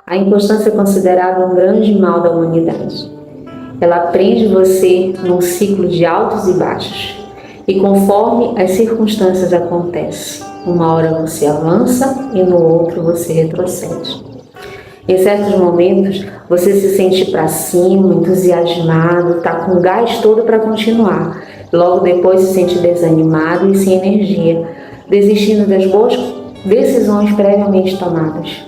A inconstância é considerada um grande mal da humanidade. Ela prende você num ciclo de altos e baixos. E conforme as circunstâncias acontecem, uma hora você avança e no outro você retrocede. Em certos momentos, você se sente para cima, entusiasmado, está com o gás todo para continuar. Logo depois se sente desanimado e sem energia, desistindo das boas decisões previamente tomadas.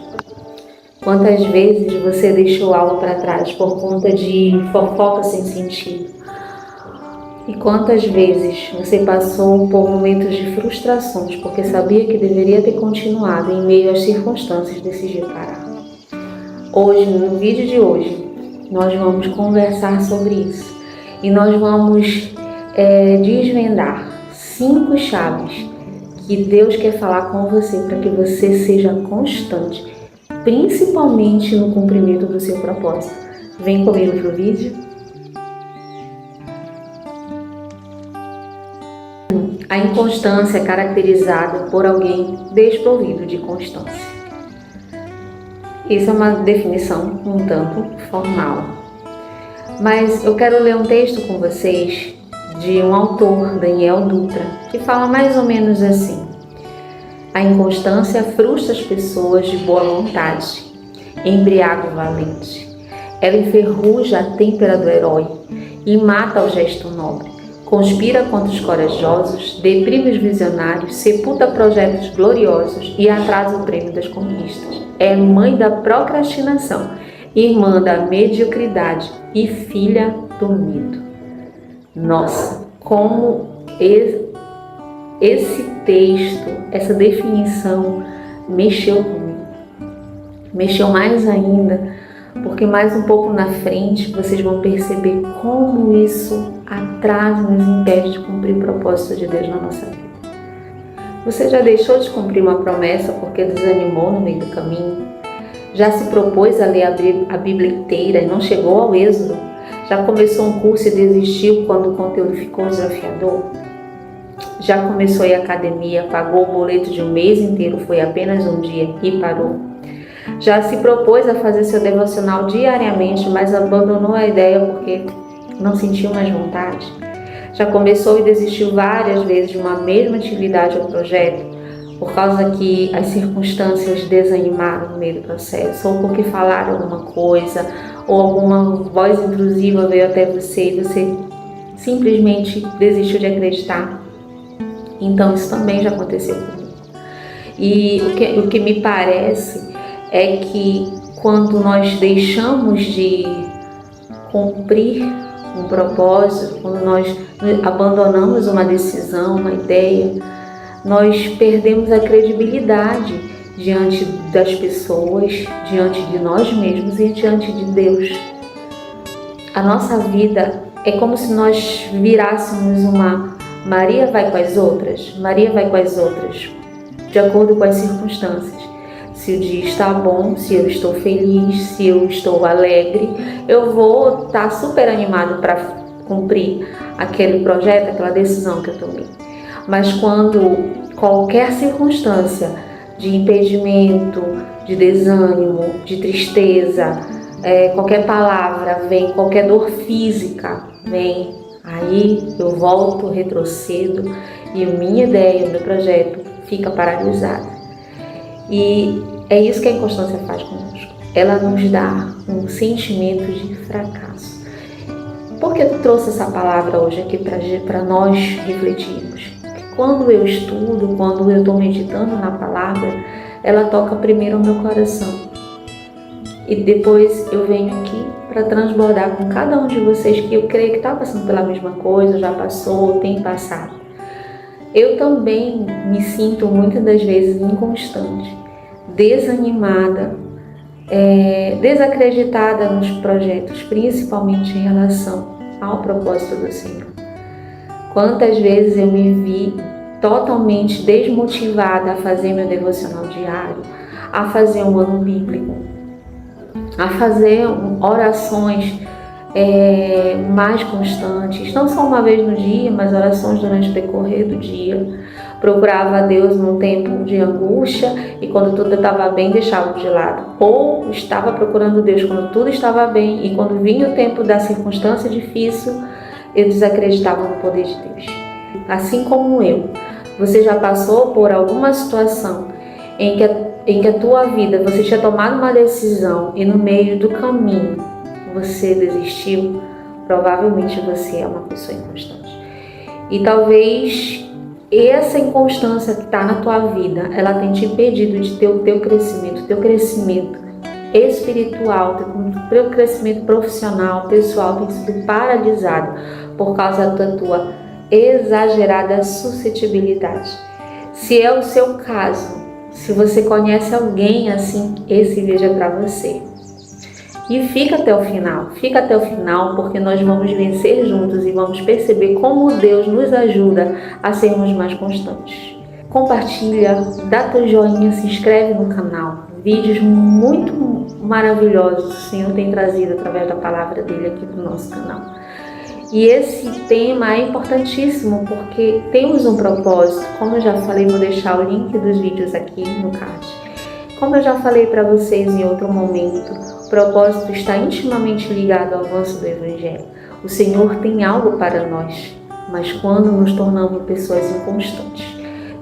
Quantas vezes você deixou algo para trás por conta de fofoca sem sentido? E quantas vezes você passou por momentos de frustrações porque sabia que deveria ter continuado em meio às circunstâncias decidiu parar? Hoje, no vídeo de hoje, nós vamos conversar sobre isso e nós vamos desvendar 5 chaves que Deus quer falar com você para que você seja constante, principalmente no cumprimento do seu propósito. Vem comigo para o vídeo. A inconstância é caracterizada por alguém desprovido de constância. Isso é uma definição um tanto formal. Mas eu quero ler um texto com vocês de um autor, Daniel Dutra, que fala mais ou menos assim: a inconstância frustra as pessoas de boa vontade, embriaga o valente. Ela enferruja a têmpera do herói e mata o gesto nobre. Conspira contra os corajosos, deprime os visionários, sepulta projetos gloriosos e atrasa o prêmio das conquistas. É mãe da procrastinação, irmã da mediocridade e filha do medo. Nossa, como esse texto, essa definição mexeu comigo. Mexeu mais ainda, porque mais um pouco na frente vocês vão perceber como isso atrasa e nos impede de cumprir o propósito de Deus na nossa vida. Você já deixou de cumprir uma promessa porque desanimou no meio do caminho? Já se propôs a ler a Bíblia inteira e não chegou ao êxodo? Já começou um curso e desistiu quando o conteúdo ficou desafiador? Já começou a ir à academia, pagou o boleto de um mês inteiro, foi apenas um dia e parou? Já se propôs a fazer seu devocional diariamente, mas abandonou a ideia porque não sentiu mais vontade? Já começou e desistiu várias vezes de uma mesma atividade ou projeto por causa que as circunstâncias desanimaram no meio do processo, ou porque falaram alguma coisa, ou alguma voz intrusiva veio até você e você simplesmente desistiu de acreditar? Então isso também já aconteceu comigo. E o que me parece é que quando nós deixamos de cumprir um propósito, quando nós abandonamos uma decisão, uma ideia, nós perdemos a credibilidade diante das pessoas, diante de nós mesmos e diante de Deus. A nossa vida é como se nós virássemos uma Maria vai com as outras, Maria vai com as outras, de acordo com as circunstâncias. Se o dia está bom, se eu estou feliz, se eu estou alegre, eu vou estar super animado para cumprir aquele projeto, aquela decisão que eu tomei. Mas quando qualquer circunstância de impedimento, de desânimo, de tristeza, qualquer palavra vem, qualquer dor física vem, aí eu volto, retrocedo e a minha ideia, o meu projeto fica paralisado. E é isso que a inconstância faz conosco. Ela nos dá um sentimento de fracasso. Por que eu trouxe essa palavra hoje aqui para nós refletirmos? Porque quando eu estudo, quando eu estou meditando na palavra, ela toca primeiro o meu coração. E depois eu venho aqui para transbordar com cada um de vocês que eu creio que está passando pela mesma coisa, já passou, tem passado. Eu também me sinto muitas das vezes inconstante, desanimada, desacreditada nos projetos, principalmente em relação ao propósito do Senhor. Quantas vezes eu me vi totalmente desmotivada a fazer meu devocional diário, a fazer um ano bíblico, a fazer orações mais constantes, não só uma vez no dia, mas orações durante o decorrer do dia, procurava a Deus num tempo de angústia e quando tudo estava bem deixava de lado. Ou estava procurando Deus quando tudo estava bem e quando vinha o tempo da circunstância difícil, eu desacreditava no poder de Deus. Assim como eu, você já passou por alguma situação em que a tua vida, você tinha tomado uma decisão e no meio do caminho você desistiu? Provavelmente você é uma pessoa inconstante. E talvez essa inconstância que está na tua vida, ela tem te impedido de ter o teu crescimento espiritual, teu crescimento profissional, pessoal, tem sido paralisado por causa da tua exagerada suscetibilidade. Se é o seu caso, se você conhece alguém assim, esse vídeo é para você. E fica até o final, porque nós vamos vencer juntos e vamos perceber como Deus nos ajuda a sermos mais constantes. Compartilha, dá teu joinha, se inscreve no canal. Vídeos muito maravilhosos o Senhor tem trazido através da palavra dele aqui do nosso canal. E esse tema é importantíssimo porque temos um propósito. Como eu já falei, vou deixar o link dos vídeos aqui no card. Como eu já falei para vocês em outro momento, o propósito está intimamente ligado ao avanço do Evangelho. O Senhor tem algo para nós, mas quando nos tornamos pessoas inconstantes,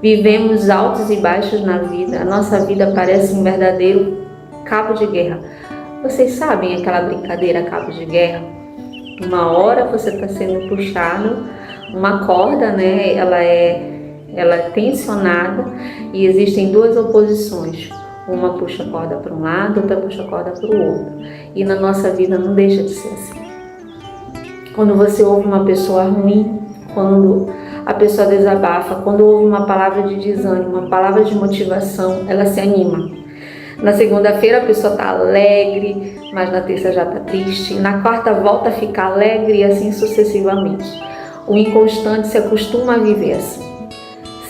vivemos altos e baixos na vida, a nossa vida parece um verdadeiro cabo de guerra. Vocês sabem aquela brincadeira cabo de guerra? Uma hora você está sendo puxado, uma corda, né? Ela é tensionada e existem duas oposições. Uma puxa a corda para um lado, outra puxa a corda para o outro. E na nossa vida não deixa de ser assim. Quando você ouve uma pessoa ruim, quando a pessoa desabafa, quando ouve uma palavra de desânimo, uma palavra de motivação, ela se anima. Na segunda-feira a pessoa está alegre, mas na terça já está triste. Na quarta volta a ficar alegre e assim sucessivamente. O inconstante se acostuma a viver assim,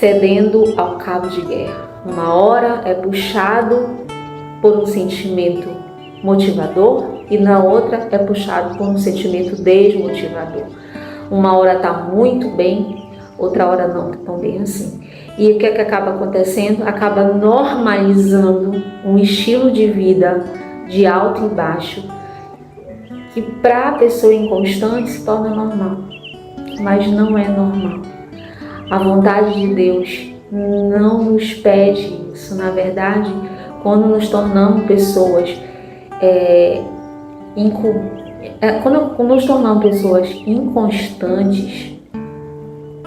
cedendo ao cabo de guerra. Uma hora é puxado por um sentimento motivador e na outra é puxado por um sentimento desmotivador. Uma hora está muito bem, outra hora não está tão bem assim. E o que é que acaba acontecendo? Acaba normalizando um estilo de vida de alto e baixo que para a pessoa inconstante se torna normal, mas não é normal. A vontade de Deus não nos pede isso. Na verdade, quando nos tornamos pessoas quando nos tornamos pessoas inconstantes,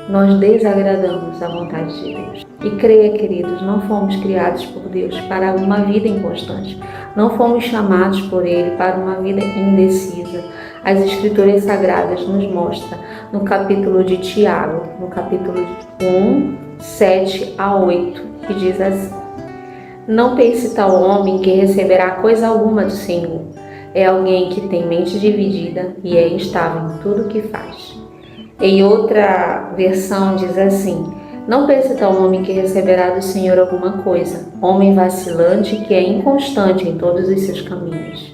nós desagradamos a vontade de Deus. E creia, queridos, não fomos criados por Deus para uma vida inconstante. Não fomos chamados por Ele para uma vida indecisa. As Escrituras Sagradas nos mostram no capítulo de Tiago, no capítulo 1, 7 a 8, que diz assim: não pense tal homem que receberá coisa alguma do Senhor. É alguém que tem mente dividida e é instável em tudo o que faz. Em outra versão diz assim: não pense tal homem que receberá do Senhor alguma coisa. Homem vacilante que é inconstante em todos os seus caminhos.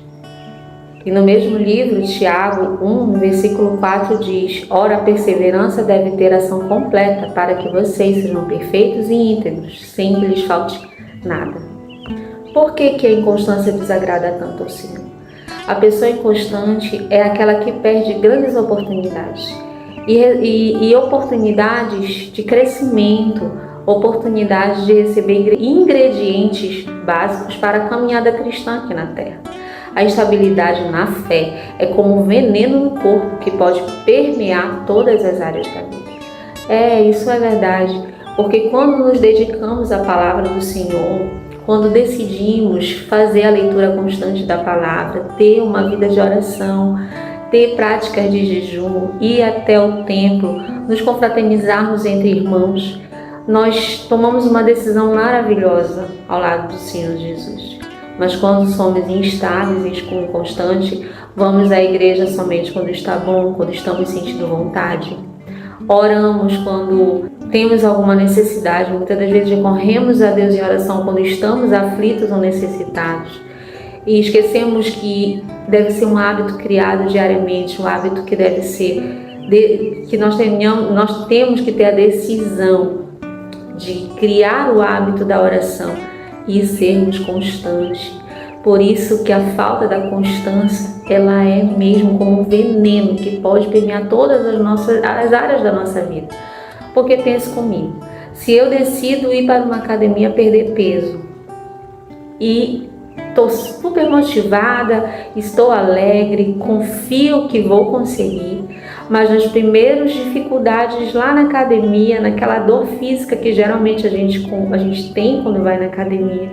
E no mesmo livro, Tiago 1, versículo 4 diz: ora, a perseverança deve ter ação completa para que vocês sejam perfeitos e íntegros, sem que lhes falte nada. Por que a inconstância desagrada tanto ao Senhor? A pessoa inconstante é aquela que perde grandes oportunidades. E oportunidades de crescimento, oportunidades de receber ingredientes básicos para a caminhada cristã aqui na Terra. A estabilidade na fé é como um veneno no corpo que pode permear todas as áreas da vida. Isso é verdade, porque quando nos dedicamos à palavra do Senhor, quando decidimos fazer a leitura constante da palavra, ter uma vida de oração, ter práticas de jejum, ir até o templo, nos confraternizarmos entre irmãos, nós tomamos uma decisão maravilhosa ao lado do Senhor Jesus. Mas quando somos instáveis e inconstantes, vamos à igreja somente quando está bom, quando estamos sentindo vontade. Oramos quando temos alguma necessidade, muitas das vezes recorremos a Deus em oração quando estamos aflitos ou necessitados. E esquecemos que deve ser um hábito criado diariamente, um hábito que deve ser, que nós temos que ter a decisão de criar o hábito da oração e sermos constantes. Por isso que a falta da constância, ela é mesmo como um veneno que pode permear todas as áreas da nossa vida. Porque pense comigo, se eu decido ir para uma academia perder peso e estou super motivada, estou alegre, confio que vou conseguir, mas nas primeiras dificuldades lá na academia, naquela dor física que geralmente a gente tem quando vai na academia,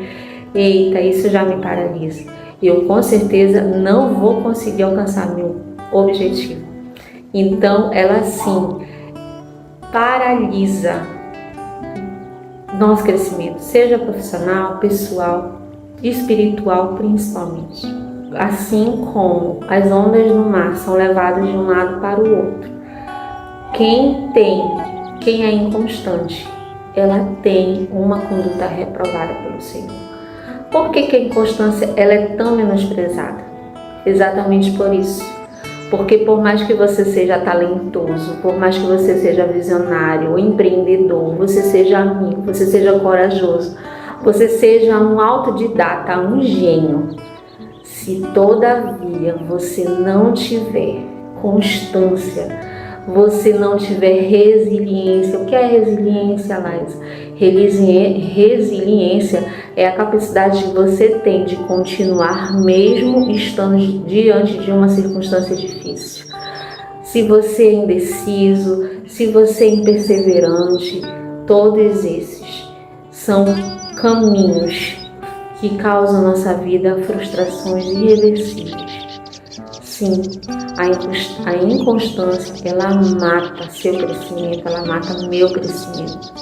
eita, isso já me paralisa. Eu com certeza não vou conseguir alcançar meu objetivo. Então ela sim paralisa nosso crescimento, seja profissional, pessoal, espiritual principalmente. Assim como as ondas no mar são levadas de um lado para o outro, quem é inconstante, ela tem uma conduta reprovada pelo Senhor. Por que a inconstância ela é tão menosprezada? Exatamente por isso. Porque por mais que você seja talentoso, por mais que você seja visionário, ou empreendedor, você seja amigo, você seja corajoso, você seja um autodidata, um gênio, se todavia você não tiver constância, você não tiver resiliência. O que é resiliência, Laís? Resiliência é a capacidade que você tem de continuar mesmo estando diante de uma circunstância difícil. Se você é indeciso, se você é imperseverante, todos esses são caminhos que causam na nossa vida frustrações irreversíveis. Sim, a inconstância, ela mata seu crescimento, ela mata meu crescimento.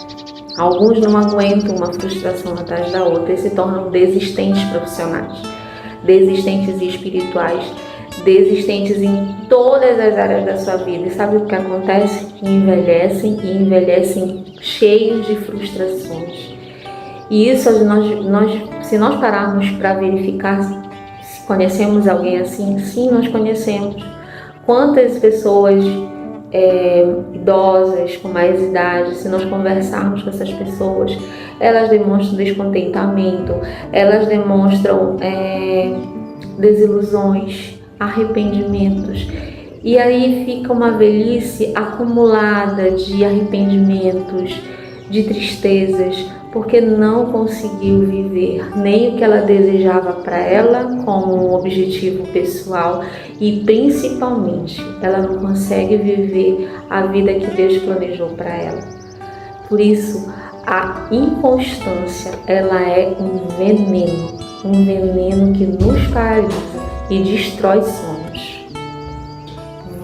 Alguns não aguentam uma frustração atrás da outra e se tornam desistentes profissionais, desistentes espirituais, desistentes em todas as áreas da sua vida. E sabe o que acontece? Envelhecem cheios de frustrações. E isso, se nós pararmos para verificar se conhecemos alguém assim, sim, nós conhecemos. Quantas pessoas idosas, com mais idade, se nós conversarmos com essas pessoas, elas demonstram descontentamento, elas demonstram desilusões, arrependimentos. E aí fica uma velhice acumulada de arrependimentos, de tristezas, porque não conseguiu viver nem o que ela desejava para ela como um objetivo pessoal e principalmente ela não consegue viver a vida que Deus planejou para ela. Por isso, a inconstância, ela é um veneno que nos paralisa e destrói sonhos.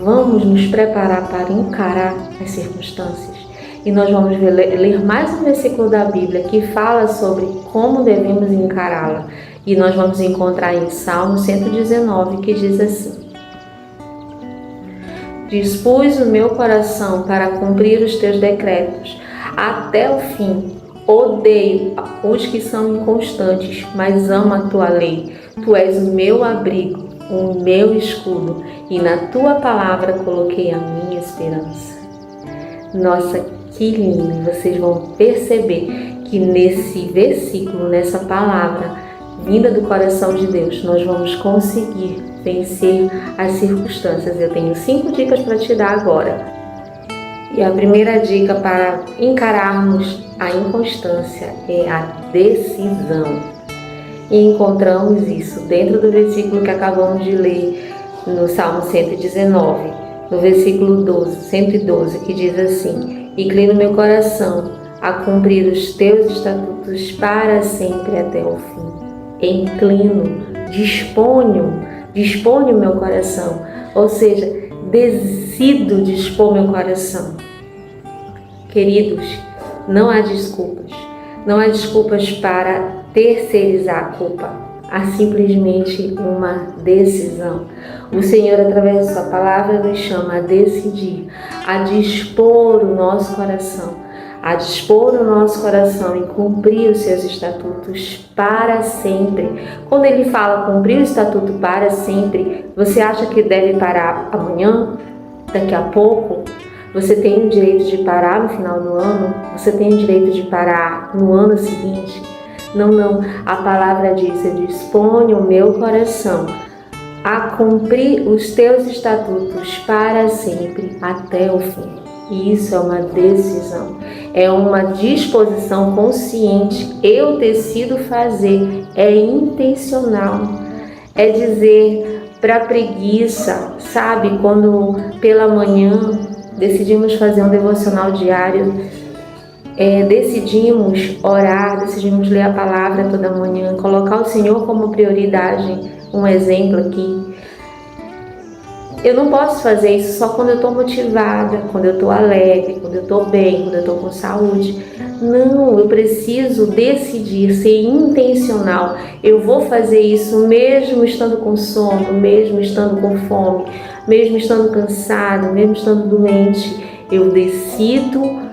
Vamos nos preparar para encarar as circunstâncias. E nós vamos ler mais um versículo da Bíblia que fala sobre como devemos encará-la. E nós vamos encontrar em Salmo 119, que diz assim: Dispus o meu coração para cumprir os teus decretos até o fim. Odeio os que são inconstantes, mas amo a tua lei. Tu és o meu abrigo, o meu escudo, e na tua palavra coloquei a minha esperança. Nossa, que lindo! Vocês vão perceber que nesse versículo, nessa palavra vinda do coração de Deus, nós vamos conseguir vencer as circunstâncias. Eu tenho 5 dicas para te dar agora. E a primeira dica para encararmos a inconstância é a decisão. E encontramos isso dentro do versículo que acabamos de ler no Salmo 119, no versículo 112, que diz assim: Inclino meu coração a cumprir os teus estatutos para sempre até o fim. Inclino, disponho meu coração, ou seja, decido dispor meu coração. Queridos, não há desculpas. Não há desculpas para terceirizar a culpa. Há simplesmente uma decisão. O Senhor, através de sua palavra, nos chama a decidir, a dispor o nosso coração, e cumprir os seus estatutos para sempre. Quando ele fala cumprir o estatuto para sempre, você acha que deve parar amanhã, daqui a pouco? Você tem o direito de parar no final do ano? Você tem o direito de parar no ano seguinte? Não, não. A palavra diz: eu disponho o meu coração a cumprir os teus estatutos para sempre, até o fim. E isso é uma decisão, é uma disposição consciente. Eu decido fazer, é intencional. É dizer para a preguiça, sabe? Quando pela manhã decidimos fazer um devocional diário, decidimos orar, decidimos ler a palavra toda manhã, colocar o Senhor como prioridade. Um exemplo aqui, eu não posso fazer isso só quando eu estou motivada, quando eu estou alegre, quando eu estou bem, quando eu estou com saúde. Não, eu preciso decidir, ser intencional. Eu vou fazer isso mesmo estando com sono, mesmo estando com fome, mesmo estando cansada, mesmo estando doente. Eu decido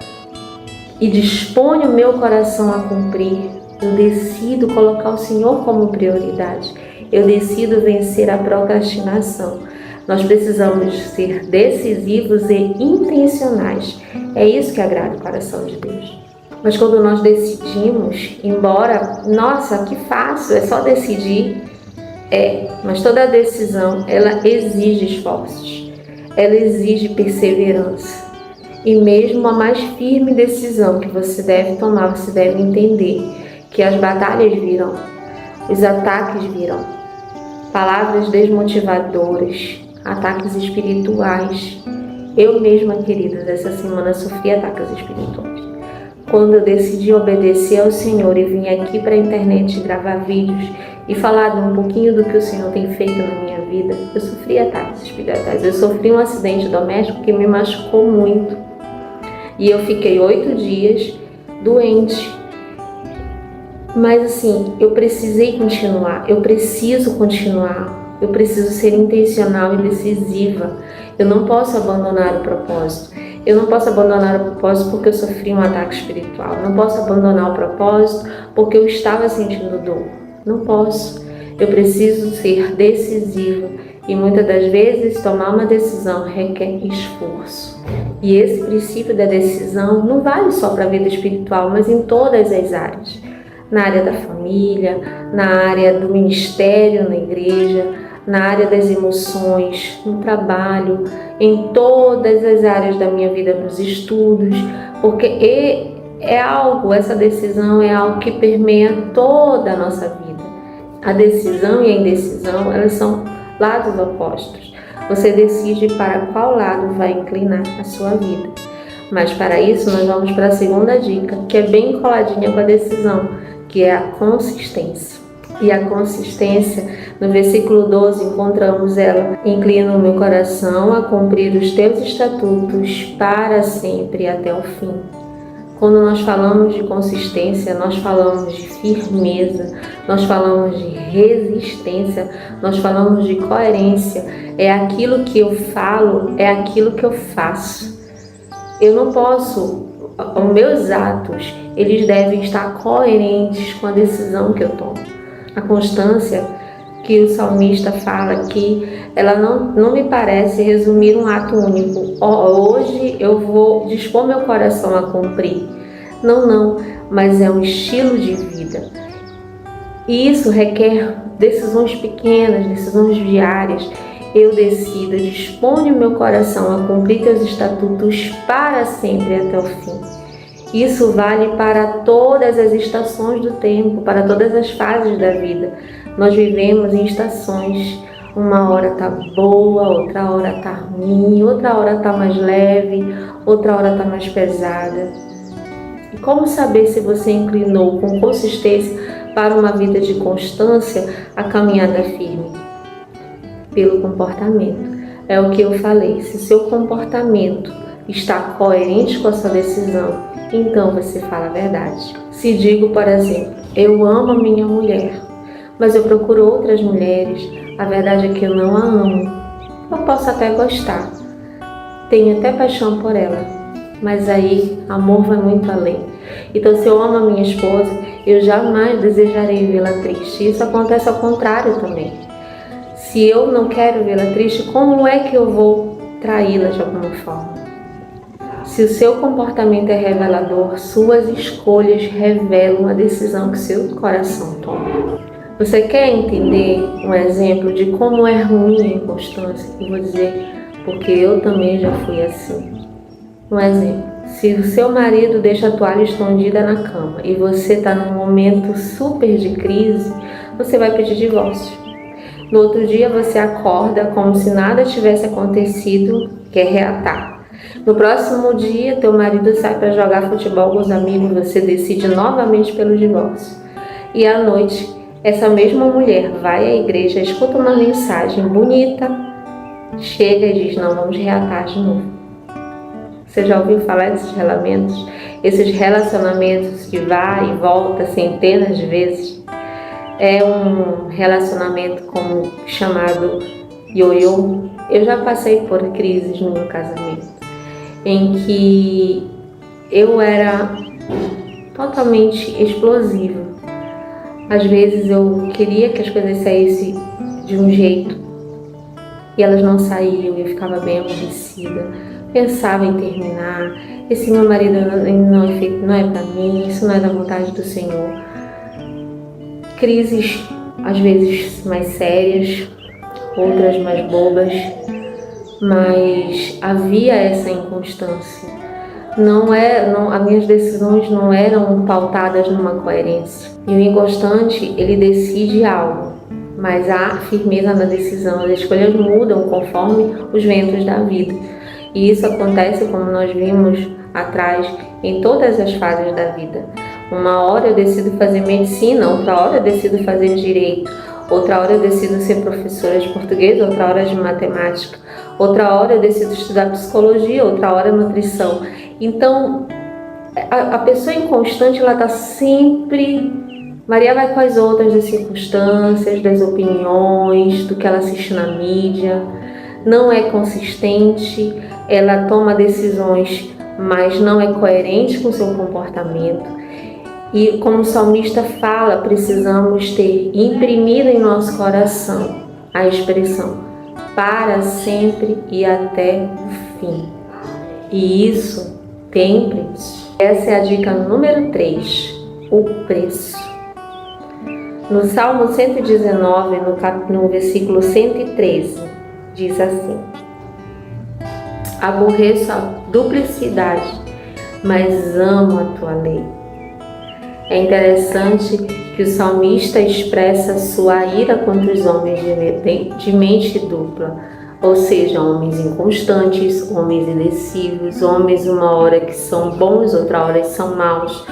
e disponho o meu coração a cumprir. Eu decido colocar o Senhor como prioridade. Eu decido vencer a procrastinação. Nós precisamos ser decisivos e intencionais. É isso que agrada o coração de Deus. Mas quando nós decidimos, embora, nossa, que fácil, é só decidir. Mas toda decisão, ela exige esforços. Ela exige perseverança. E mesmo a mais firme decisão que você deve tomar, você deve entender que as batalhas virão, os ataques virão, palavras desmotivadoras, ataques espirituais. Eu mesma, queridas, essa semana sofri ataques espirituais. Quando eu decidi obedecer ao Senhor e vim aqui para a internet gravar vídeos e falar um pouquinho do que o Senhor tem feito na minha vida, eu sofri ataques espirituais. Eu sofri um acidente doméstico que me machucou muito. E eu fiquei 8 dias doente. Mas assim, eu precisei continuar, eu preciso continuar, eu preciso ser intencional e decisiva. Eu não posso abandonar o propósito. Eu não posso abandonar o propósito porque eu sofri um ataque espiritual. Não posso abandonar o propósito porque eu estava sentindo dor. Não posso. Eu preciso ser decisiva. E muitas das vezes tomar uma decisão requer esforço. E esse princípio da decisão não vale só para a vida espiritual, mas em todas as áreas. Na área da família, na área do ministério, na igreja, na área das emoções, no trabalho, em todas as áreas da minha vida, nos estudos, porque essa decisão é algo que permeia toda a nossa vida. A decisão e a indecisão, elas são lados opostos. Você decide para qual lado vai inclinar a sua vida. Mas para isso nós vamos para a segunda dica, que é bem coladinha com a decisão, que é a consistência. E a consistência, no versículo 12, encontramos ela: inclina o meu coração a cumprir os teus estatutos para sempre até o fim. Quando nós falamos de consistência, nós falamos de firmeza, nós falamos de resistência, nós falamos de coerência. É aquilo que eu falo, é aquilo que eu faço. Eu não posso, os meus atos, eles devem estar coerentes com a decisão que eu tomo. A constância que o salmista fala aqui, ela não me parece resumir um ato único. Hoje eu vou dispor meu coração a cumprir. Não, mas é um estilo de vida. E isso requer decisões pequenas, decisões diárias. Eu decido, disponho meu coração a cumprir teus estatutos para sempre até o fim. Isso vale para todas as estações do tempo, para todas as fases da vida. Nós vivemos em estações. Uma hora tá boa, outra hora tá ruim, outra hora tá mais leve, outra hora tá mais pesada. E como saber se você inclinou com consistência para uma vida de constância, a caminhada firme? Pelo comportamento. É o que eu falei. Se seu comportamento está coerente com a sua decisão, então você fala a verdade. Se digo, por exemplo, eu amo a minha mulher, mas eu procuro outras mulheres, a verdade é que eu não a amo. Eu posso até gostar, tenho até paixão por ela, mas aí amor vai muito além. Então, se eu amo a minha esposa, eu jamais desejarei vê-la triste. Isso acontece ao contrário também. Se eu não quero vê-la triste, como é que eu vou traí-la de alguma forma? Se o seu comportamento é revelador, suas escolhas revelam a decisão que seu coração toma. Você quer entender um exemplo de como é ruim a inconstância? Eu vou dizer, porque eu também já fui assim. Um exemplo, se o seu marido deixa a toalha escondida na cama e você está num momento super de crise, você vai pedir divórcio. No outro dia você acorda como se nada tivesse acontecido, quer reatar. No próximo dia, teu marido sai para jogar futebol com os amigos e você decide novamente pelo divórcio. E à noite, essa mesma mulher vai à igreja, escuta uma mensagem bonita, chega e diz, não, vamos reatar de novo. Você já ouviu falar desses relacionamentos? Esses relacionamentos que vai e volta centenas de vezes? É um relacionamento como chamado ioiô. Eu já passei por crises no meu casamento, em que eu era totalmente explosiva. Às vezes eu queria que as coisas saíssem de um jeito e elas não saíam, eu ficava bem aborrecida, pensava em terminar. Esse meu marido não é para mim, isso não é da vontade do Senhor. Crises às vezes mais sérias, outras mais bobas, mas havia essa inconstância. As minhas decisões não eram pautadas numa coerência. E o inconstante, ele decide algo, mas há firmeza na decisão. As escolhas mudam conforme os ventos da vida. E isso acontece, como nós vimos atrás, em todas as fases da vida. Uma hora eu decido fazer medicina, outra hora eu decido fazer direito, outra hora eu decido ser professora de português, outra hora de matemática, outra hora eu decido estudar psicologia, outra hora nutrição. Então, a pessoa inconstante, ela está sempre... Maria vai com as outras das circunstâncias, das opiniões, do que ela assiste na mídia, não é consistente, ela toma decisões, mas não é coerente com o seu comportamento. E como o salmista fala, precisamos ter imprimido em nosso coração a expressão para sempre e até o fim. E isso tem preço. Essa é a dica número 3, o preço. No Salmo 119, no versículo 113, diz assim: aborreço a duplicidade, mas amo a tua lei. É interessante que o salmista expressa sua ira contra os homens de mente dupla, ou seja, homens inconstantes, homens indecisos, homens uma hora que são bons, outra hora que são maus,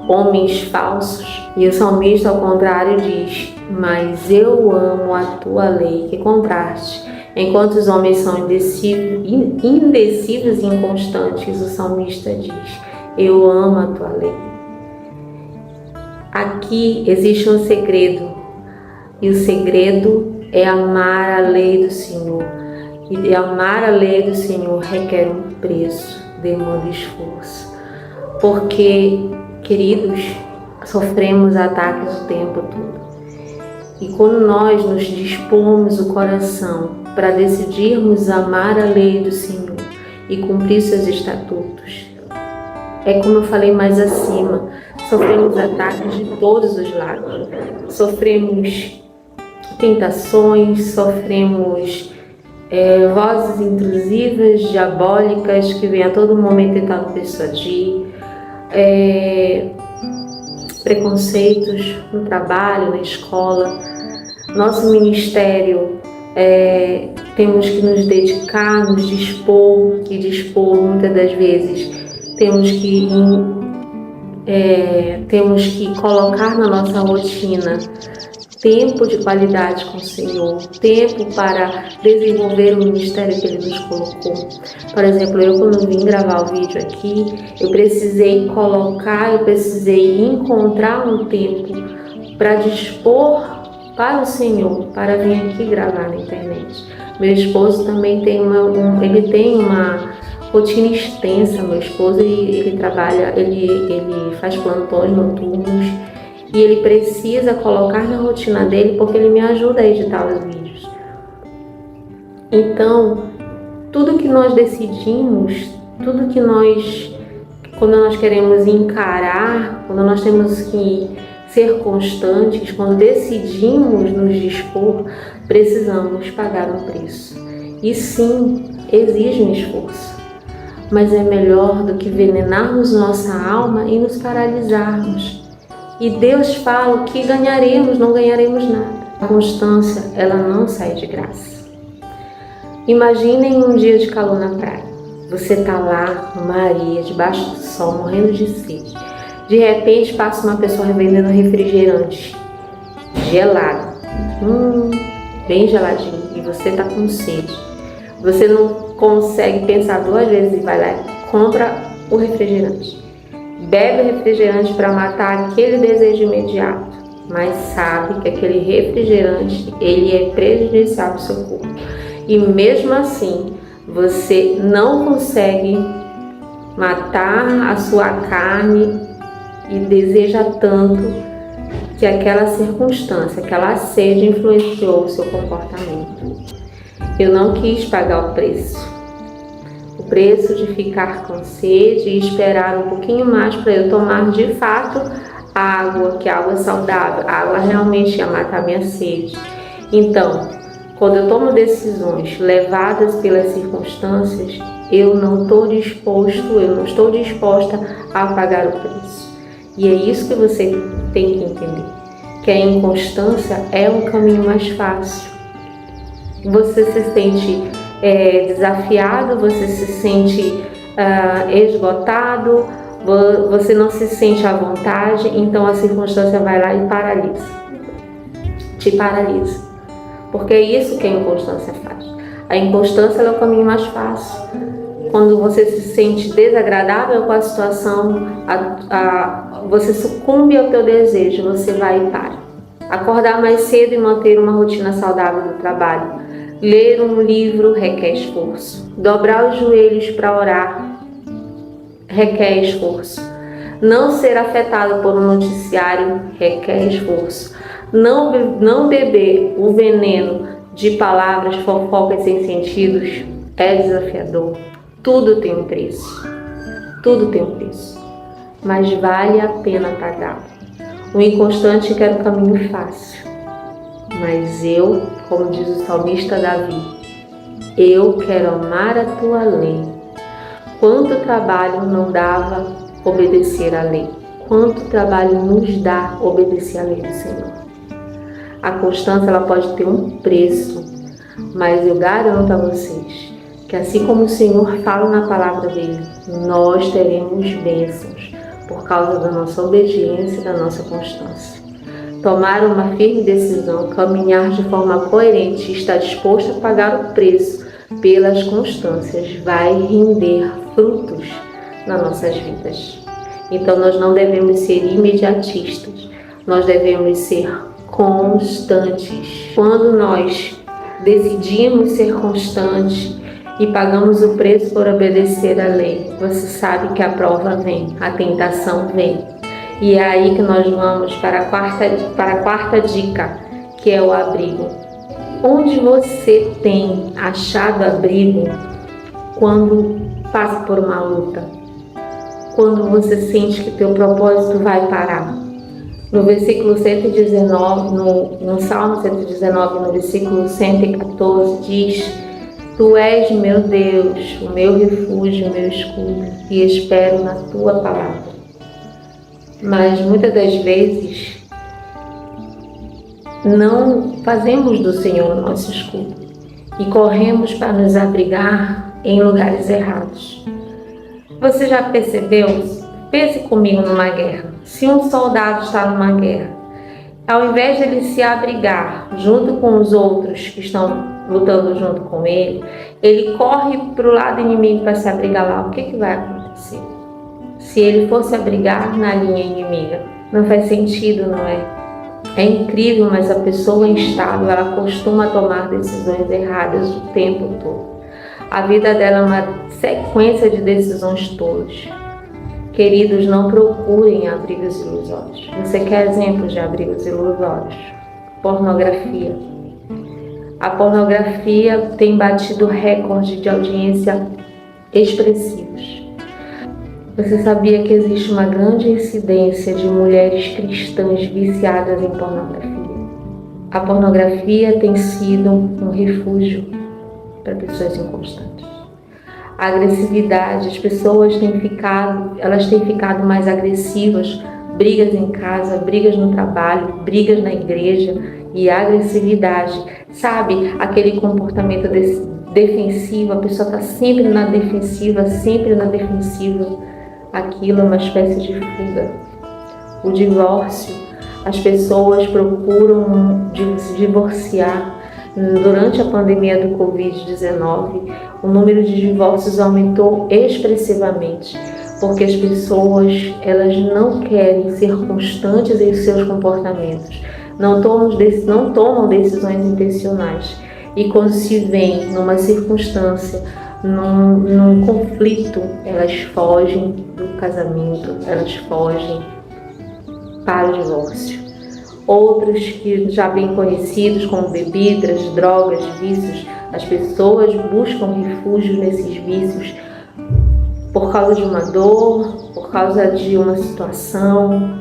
homens falsos. E o salmista, ao contrário, diz: mas eu amo a tua lei que compraste. Enquanto os homens são indecisivos e inconstantes, o salmista diz: eu amo a tua lei. Aqui existe um segredo, e o segredo é amar a lei do Senhor. E amar a lei do Senhor requer um preço, demanda esforço. Porque, queridos, sofremos ataques o tempo todo. E quando nós nos dispomos o coração para decidirmos amar a lei do Senhor e cumprir seus estatutos, é como eu falei mais acima, sofremos ataques de todos os lados. Sofremos tentações, sofremos vozes intrusivas, diabólicas, que vêm a todo momento tentar nos persuadir, preconceitos no trabalho, na escola. Nosso ministério, temos que nos dedicar, nos dispor, e dispor muitas das vezes. Temos que colocar na nossa rotina tempo de qualidade com o Senhor, tempo para desenvolver o ministério que Ele nos colocou. Por exemplo, eu quando vim gravar o vídeo aqui, eu precisei encontrar um tempo para dispor para o Senhor, para vir aqui gravar na internet. Meu esposo também tem uma rotina extensa. Meu esposo, ele trabalha, ele faz plantões noturnos e ele precisa colocar na rotina dele porque ele me ajuda a editar os vídeos. Então, tudo que nós decidimos Tudo que quando nós queremos encarar, quando nós temos que ser constantes, quando decidimos nos dispor, precisamos pagar um preço. E sim, exige um esforço, mas é melhor do que envenenarmos nossa alma e nos paralisarmos. E Deus fala que ganharemos, não ganharemos nada. A constância, ela não sai de graça. Imaginem um dia de calor na praia. Você está lá numa areia, debaixo do sol, morrendo de sede. De repente passa uma pessoa vendendo refrigerante gelado, bem geladinho, e você está com sede. Você não consegue pensar duas vezes e vai lá e compra o refrigerante. Bebe o refrigerante para matar aquele desejo imediato, mas sabe que aquele refrigerante ele é prejudicial para o seu corpo. E mesmo assim, você não consegue matar a sua carne e deseja tanto que aquela circunstância, aquela sede influenciou o seu comportamento. Eu não quis pagar o preço de ficar com sede e esperar um pouquinho mais para eu tomar de fato água, que é água saudável. A água realmente ia matar minha sede. Então, quando eu tomo decisões levadas pelas circunstâncias, eu não estou disposta a pagar o preço. E é isso que você tem que entender, que a inconstância é um caminho mais fácil. Você se sente desafiado, você se sente esgotado, você não se sente à vontade, então a circunstância vai lá e te paralisa. Porque é isso que a inconstância faz. A inconstância é o caminho mais fácil. Quando você se sente desagradável com a situação, você sucumbe ao teu desejo, você vai e para. Acordar mais cedo e manter uma rotina saudável do trabalho. Ler um livro requer esforço. Dobrar os joelhos para orar requer esforço. Não ser afetado por um noticiário requer esforço. Não beber o veneno de palavras, fofocas sem sentidos é desafiador. Tudo tem um preço. Tudo tem um preço. Mas vale a pena pagá-lo. O inconstante quer um caminho fácil. Mas eu, como diz o salmista Davi, eu quero amar a tua lei. Quanto trabalho não dava obedecer à lei? Quanto trabalho nos dá obedecer à lei do Senhor? A constância ela pode ter um preço, mas eu garanto a vocês que assim como o Senhor fala na palavra dele, nós teremos bênçãos por causa da nossa obediência e da nossa constância. Tomar uma firme decisão, caminhar de forma coerente e estar disposto a pagar o preço pelas constâncias vai render frutos nas nossas vidas. Então nós não devemos ser imediatistas, nós devemos ser constantes. Quando nós decidimos ser constantes e pagamos o preço por obedecer à lei, você sabe que a prova vem, a tentação vem. E é aí que nós vamos para a quarta dica, que é o abrigo. Onde você tem achado abrigo quando passa por uma luta? Quando você sente que teu propósito vai parar? No versículo 119, no Salmo 119, no versículo 114, diz: Tu és meu Deus, o meu refúgio, o meu escudo, e espero na tua palavra. Mas muitas das vezes não fazemos do Senhor o nosso escudo e corremos para nos abrigar em lugares errados. Você já percebeu? Pense comigo numa guerra. Se um soldado está numa guerra, ao invés de ele se abrigar junto com os outros que estão lutando junto com ele, ele corre para o lado inimigo para se abrigar lá. O que vai acontecer? Se ele for se abrigar na linha inimiga, não faz sentido, não é? É incrível, mas a pessoa instável, ela costuma tomar decisões erradas o tempo todo. A vida dela é uma sequência de decisões tolas. Queridos, não procurem abrigos ilusórios. Você quer exemplos de abrigos ilusórios? Pornografia. A pornografia tem batido recorde de audiência expressivos. Você sabia que existe uma grande incidência de mulheres cristãs viciadas em pornografia? A pornografia tem sido um refúgio para pessoas inconstantes. A agressividade, as pessoas têm ficado mais agressivas, brigas em casa, brigas no trabalho, brigas na igreja e agressividade. Sabe, aquele comportamento defensivo, a pessoa está sempre na defensiva, aquilo é uma espécie de fuga. O divórcio, as pessoas procuram se divorciar. Durante a pandemia do Covid-19, o número de divórcios aumentou expressivamente, porque as pessoas elas não querem ser constantes em seus comportamentos, não tomam decisões intencionais. E quando se vem numa circunstância, num conflito, elas fogem do casamento, elas fogem para o divórcio. Outros que já bem conhecidos como bebidas, drogas, vícios, as pessoas buscam refúgio nesses vícios por causa de uma dor, por causa de uma situação.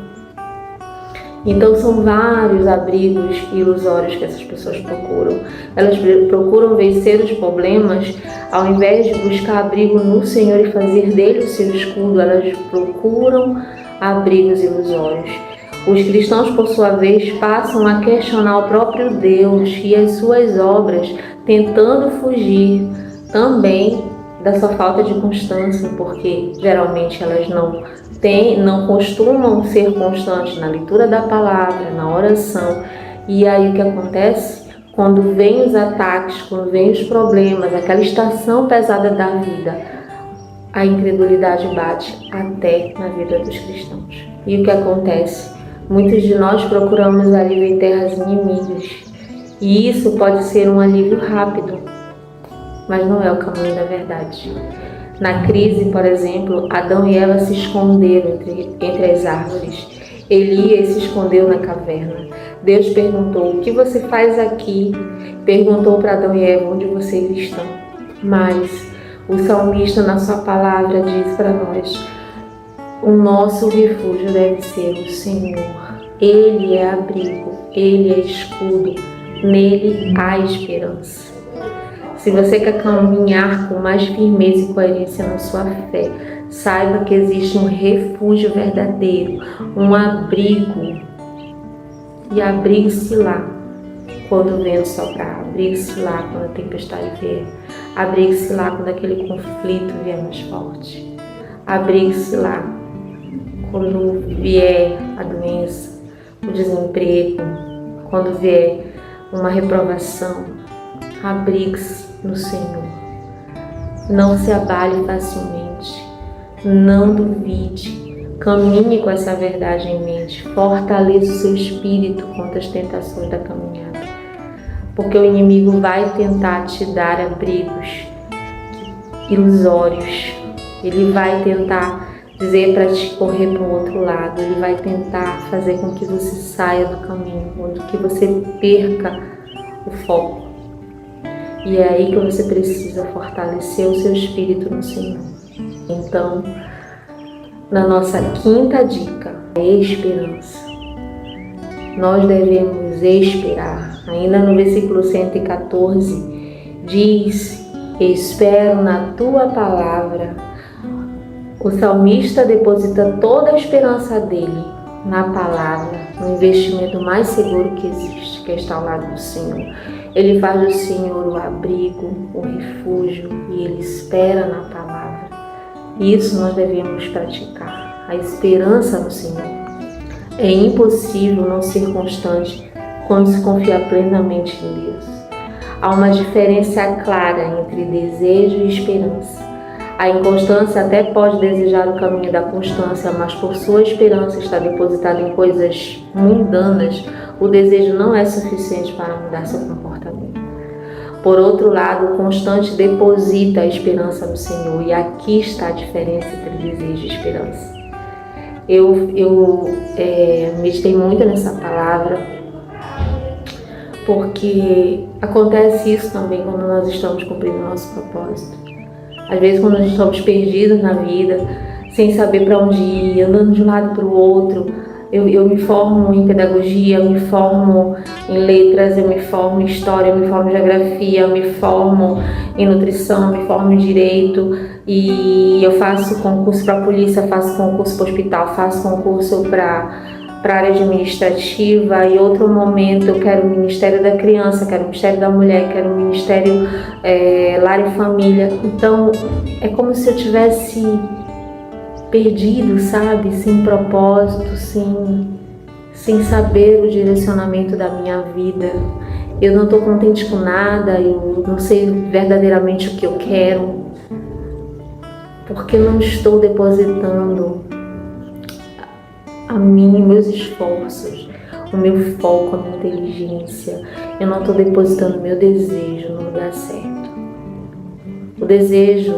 Então são vários abrigos ilusórios que essas pessoas procuram. Elas procuram vencer os problemas ao invés de buscar abrigo no Senhor e fazer dele o seu escudo. Elas procuram abrigos ilusórios. Os cristãos, por sua vez, passam a questionar o próprio Deus e as suas obras, tentando fugir também da sua falta de constância, porque geralmente elas não costumam ser constantes na leitura da palavra, na oração. E aí o que acontece? Quando vem os ataques, quando vem os problemas, aquela estação pesada da vida, a incredulidade bate até na vida dos cristãos. E o que acontece? Muitos de nós procuramos alívio em terras inimigas, e isso pode ser um alívio rápido, mas não é o caminho da verdade. Na crise, por exemplo, Adão e Eva se esconderam entre as árvores. Elias se escondeu na caverna. Deus perguntou: o que você faz aqui? Perguntou para Adão e Eva: onde vocês estão? Mas o salmista, na sua palavra, diz para nós: o nosso refúgio deve ser o Senhor. Ele é abrigo, Ele é escudo, nele há esperança. Se você quer caminhar com mais firmeza e coerência na sua fé, saiba que existe um refúgio verdadeiro, um abrigo. E abrigue-se lá quando o vento soprar, abrigue-se lá quando a tempestade vier, abrigue-se lá quando aquele conflito vier mais forte, abrigue-se lá quando vier a doença, o desemprego, quando vier uma reprovação. Abrigue-se no Senhor. Não se abale facilmente. Não duvide. Caminhe com essa verdade em mente. Fortaleça o seu espírito contra as tentações da caminhada. Porque o inimigo vai tentar te dar abrigos ilusórios. Ele vai tentar dizer para te correr para o outro lado. Ele vai tentar fazer com que você saia do caminho, ou que você perca o foco. E é aí que você precisa fortalecer o seu espírito no Senhor. Então, na nossa quinta dica, é esperança. Nós devemos esperar. Ainda no versículo 114, diz: espero na tua palavra. O salmista deposita toda a esperança dele na palavra, no investimento mais seguro que existe, que está ao lado do Senhor. Ele faz do Senhor o abrigo, o refúgio, e ele espera na palavra. Isso nós devemos praticar, a esperança no Senhor. É impossível não ser constante quando se confia plenamente em Deus. Há uma diferença clara entre desejo e esperança. A inconstância até pode desejar o caminho da constância, mas por sua esperança estar depositada em coisas mundanas, o desejo não é suficiente para mudar seu comportamento. Por outro lado, o constante deposita a esperança no Senhor, e aqui está a diferença entre desejo e esperança. Eu meditei muito nessa palavra, porque acontece isso também quando nós estamos cumprindo o nosso propósito. Às vezes, quando nós estamos perdidos na vida, sem saber para onde ir, andando de um lado para o outro, eu me formo em pedagogia, eu me formo em letras, eu me formo em história, eu me formo em geografia, eu me formo em nutrição, eu me formo em direito, e eu faço concurso para a polícia, faço concurso para o hospital, faço concurso para a área administrativa. E outro momento eu quero o Ministério da Criança, quero o Ministério da Mulher, quero o Ministério Lar e Família. Então é como se eu tivesse perdido, sabe? Sem propósito, sem saber o direcionamento da minha vida. Eu não estou contente com nada, eu não sei verdadeiramente o que eu quero, porque eu não estou depositando a mim, meus esforços, o meu foco, a minha inteligência. Eu não estou depositando meu desejo no lugar certo. O desejo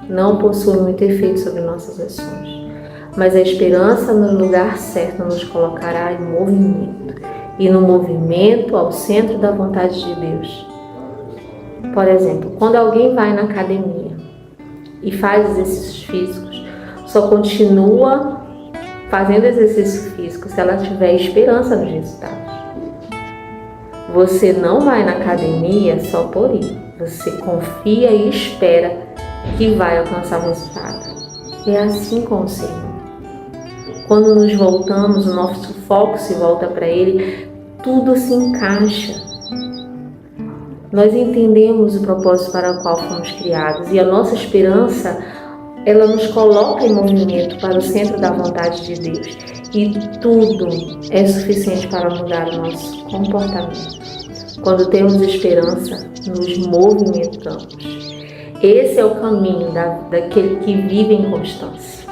não possui muito efeito sobre nossas ações, mas a esperança no lugar certo nos colocará em movimento, e no movimento ao centro da vontade de Deus. Por exemplo, quando alguém vai na academia e faz exercícios físicos, só continua fazendo exercício físico se ela tiver esperança nos resultados. Você não vai na academia só por ir, você confia e espera que vai alcançar o resultado. É assim com o Senhor. Quando nos voltamos, o nosso foco se volta para Ele, tudo se encaixa. Nós entendemos o propósito para o qual fomos criados, e a nossa esperança, ela nos coloca em movimento para o centro da vontade de Deus. E tudo é suficiente para mudar o nosso comportamento. Quando temos esperança, nos movimentamos. Esse é o caminho daquele que vive em constância.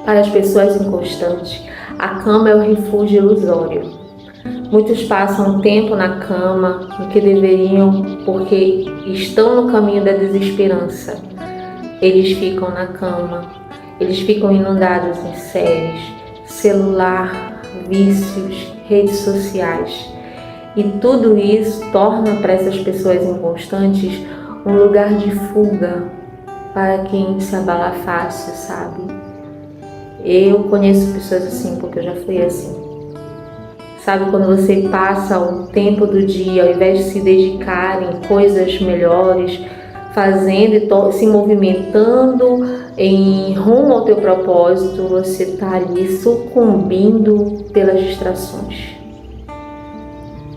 Para as pessoas inconstantes, a cama é o refúgio ilusório. Muitos passam tempo na cama, no que deveriam, porque estão no caminho da desesperança. Eles ficam na cama, eles ficam inundados em séries, celular, vícios, redes sociais. E tudo isso torna para essas pessoas inconstantes um lugar de fuga para quem se abala fácil, sabe? Eu conheço pessoas assim, porque eu já fui assim. Sabe, quando você passa um tempo do dia, ao invés de se dedicar em coisas melhores, fazendo e se movimentando em rumo ao teu propósito, você está ali sucumbindo pelas distrações.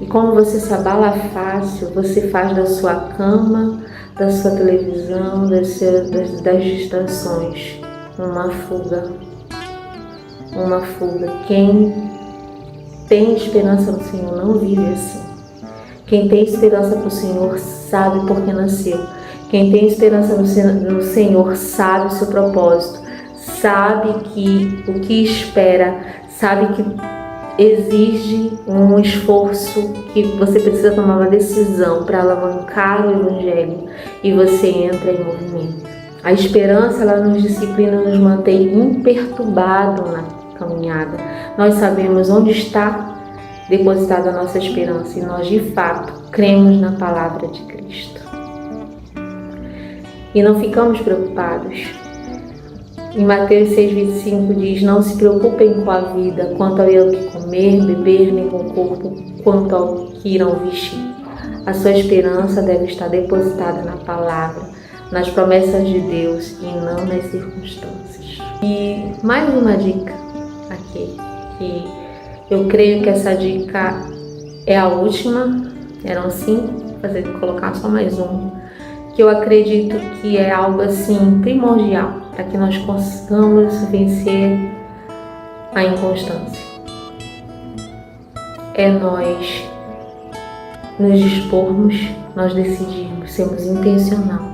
E como você se abala fácil, você faz da sua cama, da sua televisão, das distrações, uma fuga. Uma fuga. Quem tem esperança no Senhor não vive assim. Quem tem esperança no Senhor sabe por que nasceu. Quem tem esperança no Senhor sabe o seu propósito, sabe que o que espera, sabe que exige um esforço, que você precisa tomar uma decisão para alavancar o Evangelho, e você entra em movimento. A esperança, ela nos disciplina, nos mantém imperturbados na caminhada. Nós sabemos onde está depositada a nossa esperança, e nós de fato cremos na palavra de Cristo. E não ficamos preocupados. Em Mateus 6,25 diz: não se preocupem com a vida, quanto ao que comer, beber, nem com o corpo, quanto ao que irão vestir. A sua esperança deve estar depositada na palavra, nas promessas de Deus, e não nas circunstâncias. E mais uma dica aqui, que eu creio que essa dica é a última, eram 5, vou colocar só mais um, que eu acredito que é algo assim primordial para que nós consigamos vencer a inconstância. É nós nos dispormos, nós decidirmos, sermos intencional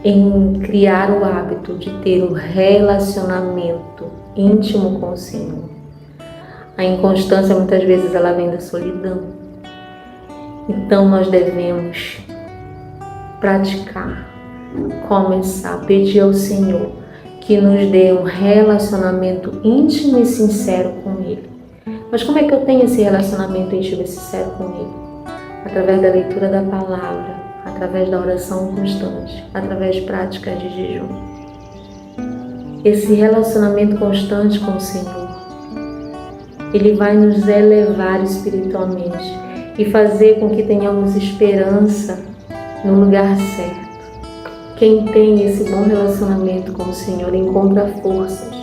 em criar o hábito de ter um relacionamento íntimo com o Senhor. A inconstância muitas vezes ela vem da solidão. Então nós devemos praticar, começar, pedir ao Senhor que nos dê um relacionamento íntimo e sincero com Ele. Mas como é que eu tenho esse relacionamento íntimo e sincero com Ele? Através da leitura da palavra, através da oração constante, através de práticas de jejum. Esse relacionamento constante com o Senhor, Ele vai nos elevar espiritualmente e fazer com que tenhamos esperança no lugar certo. Quem tem esse bom relacionamento com o Senhor encontra forças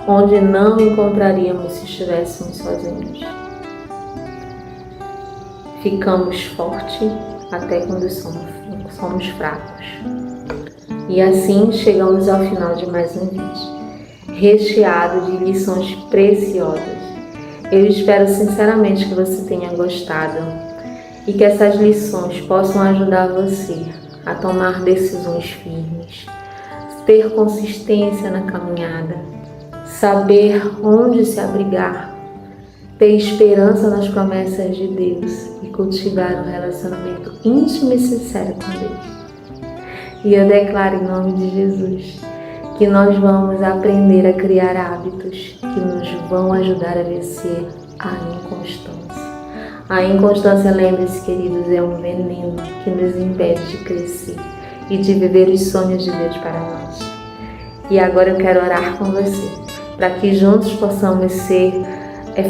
onde não encontraríamos se estivéssemos sozinhos. Ficamos fortes até quando somos fracos. E assim chegamos ao final de mais um vídeo, recheado de lições preciosas. Eu espero sinceramente que você tenha gostado e que essas lições possam ajudar você a tomar decisões firmes, ter consistência na caminhada, saber onde se abrigar, ter esperança nas promessas de Deus e cultivar um relacionamento íntimo e sincero com Deus. E eu declaro em nome de Jesus que nós vamos aprender a criar hábitos que nos vão ajudar a vencer a inconstância. A inconstância, lembre-se, queridos, é um veneno que nos impede de crescer e de viver os sonhos de Deus para nós. E agora eu quero orar com você, para que juntos possamos ser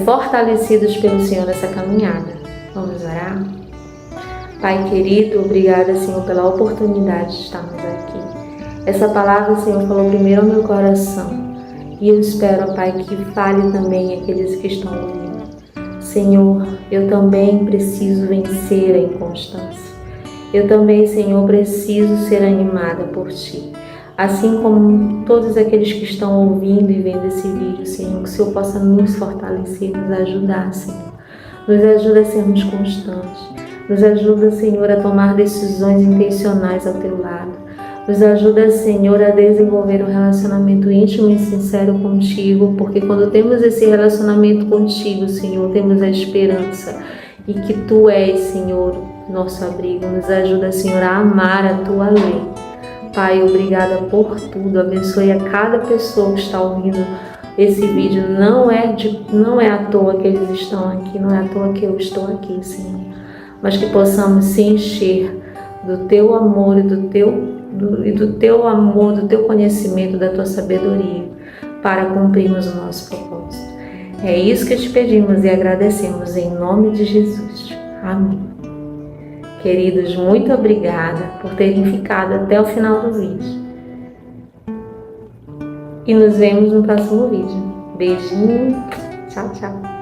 fortalecidos pelo Senhor nessa caminhada. Vamos orar? Pai querido, obrigada, Senhor, pela oportunidade de estarmos aqui. Essa palavra, Senhor, falou primeiro ao meu coração. E eu espero, Pai, que fale também aqueles que estão ouvindo. Senhor, eu também preciso vencer a inconstância. Eu também, Senhor, preciso ser animada por Ti. Assim como todos aqueles que estão ouvindo e vendo esse vídeo, Senhor, que o Senhor possa nos fortalecer, nos ajudar, Senhor. Nos ajuda a sermos constantes. Nos ajuda, Senhor, a tomar decisões intencionais ao Teu lado. Nos ajuda, Senhor, a desenvolver um relacionamento íntimo e sincero contigo, porque quando temos esse relacionamento contigo, Senhor, temos a esperança e que Tu és, Senhor, nosso abrigo. Nos ajuda, Senhor, a amar a Tua lei. Pai, obrigada por tudo. Abençoe a cada pessoa que está ouvindo esse vídeo. Não é à toa que eles estão aqui, não é à toa que eu estou aqui, Senhor. Mas que possamos se encher do Teu amor e do Teu amor, do Teu conhecimento, da Tua sabedoria, para cumprirmos o nosso propósito. É isso que te pedimos e agradecemos em nome de Jesus. Amém. Queridos, muito obrigada por terem ficado até o final do vídeo. E nos vemos no próximo vídeo. Beijinho. Tchau, tchau.